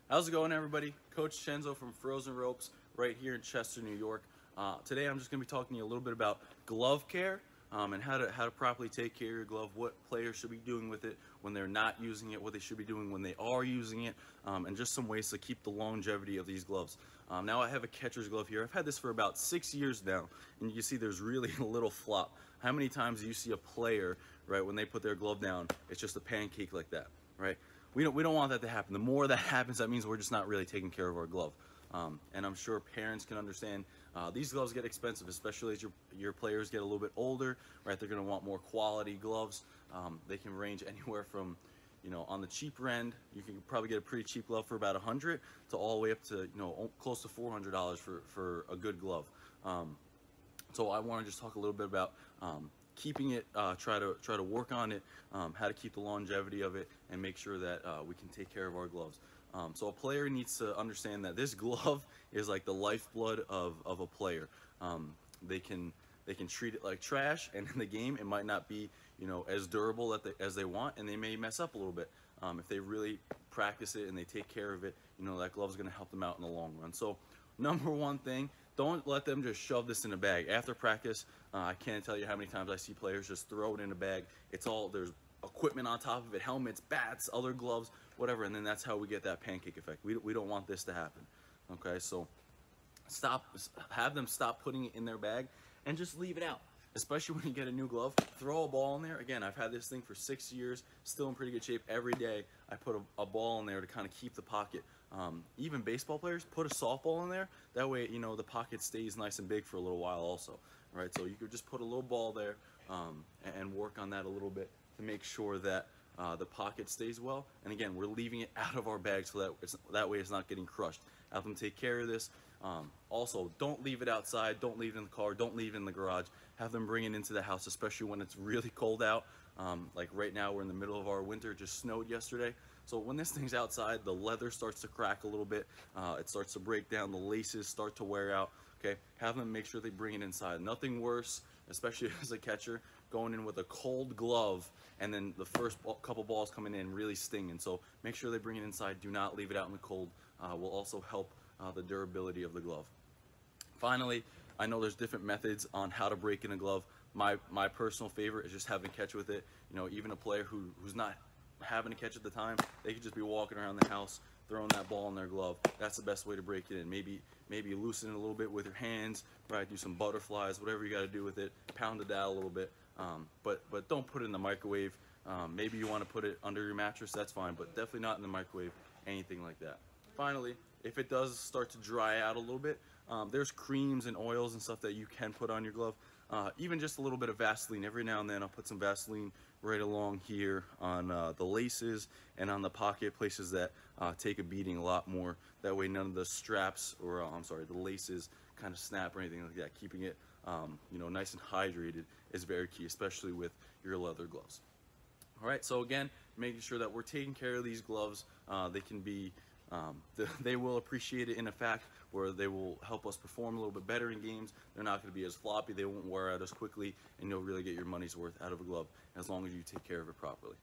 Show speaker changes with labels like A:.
A: How's it going, everybody? Coach Chenzo from Frozen Ropes right here in Chester, New York. Today I'm just going to be talking to you a little bit about glove care and how to properly take care of your glove, what players should be doing with it when they're not using it, what they should be doing when they are using it, and just some ways to keep the longevity of these gloves. Now I have a catcher's glove here. I've had this for about 6 years now, and you can see there's really a little flop. How many times do you see a player, right, when they put their glove down, it's just a pancake like that, right? We don't want that to happen. The more that happens, that means we're just not really taking care of our glove. And I'm sure parents can understand these gloves get expensive, especially as your players get a little bit older, right? They're going to want more quality gloves. They can range anywhere from, on the cheaper end, you can probably get a pretty cheap glove for about $100 to all the way up to, close to $400 for a good glove. So I want to just talk a little bit about keeping it, try to work on it, how to keep the longevity of it, and make sure that we can take care of our gloves. So a player needs to understand that this glove is like the lifeblood of a player. They can treat it like trash, and in the game it might not be as durable as they want, and they may mess up a little bit. If they really practice it and they take care of it, that glove is going to help them out in the long run. So number one thing, don't let them just shove this in a bag. After practice, I can't tell you how many times I see players just throw it in a bag. There's equipment on top of it, helmets, bats, other gloves, whatever, and then that's how we get that pancake effect. We don't want this to happen, okay? So have them stop putting it in their bag and just leave it out. Especially when you get a new glove, throw a ball in there. Again, I've had this thing for 6 years, still in pretty good shape. Every day I put a ball in there to kind of keep the pocket. Even baseball players, put a softball in there. That way, the pocket stays nice and big for a little while also, right? So you could just put a little ball there and work on that a little bit to make sure that the pocket stays well. And again, we're leaving it out of our bag so that way it's not getting crushed. Have them take care of this. Also, don't leave it outside, don't leave it in the car, don't leave it in the garage. Have them bring it into the house, especially when it's really cold out. Like right now, we're in the middle of our winter, it just snowed yesterday. So when this thing's outside, the leather starts to crack a little bit, it starts to break down, the laces start to wear out. Okay, have them make sure they bring it inside. Nothing worse, especially as a catcher, going in with a cold glove and then the first couple balls coming in really stinging. So make sure they bring it inside, do not leave it out in the cold. Will also help the durability of the glove. Finally, I know there's different methods on how to break in a glove. My personal favorite is just having a catch with it. Even a player who's not having a catch at the time, they could just be walking around the house throwing that ball in their glove. That's the best way to break it in. Maybe loosen it a little bit with your hands, right? Do some butterflies, whatever you got to do with it. Pound it out a little bit, but don't put it in the microwave. Maybe you want to put it under your mattress, that's fine, but definitely not in the microwave, anything like that. Finally, if it does start to dry out a little bit, there's creams and oils and stuff that you can put on your glove. Even just a little bit of Vaseline. Every now and then I'll put some Vaseline right along here on the laces and on the pocket, places that take a beating a lot more. That way none of the straps or the laces kind of snap or anything like that. Keeping it nice and hydrated is very key, especially with your leather gloves. All right, so again, making sure that we're taking care of these gloves. They can be they will appreciate it in a fact where they will help us perform a little bit better in games. They're not going to be as floppy, they won't wear out as quickly, and you'll really get your money's worth out of a glove as long as you take care of it properly.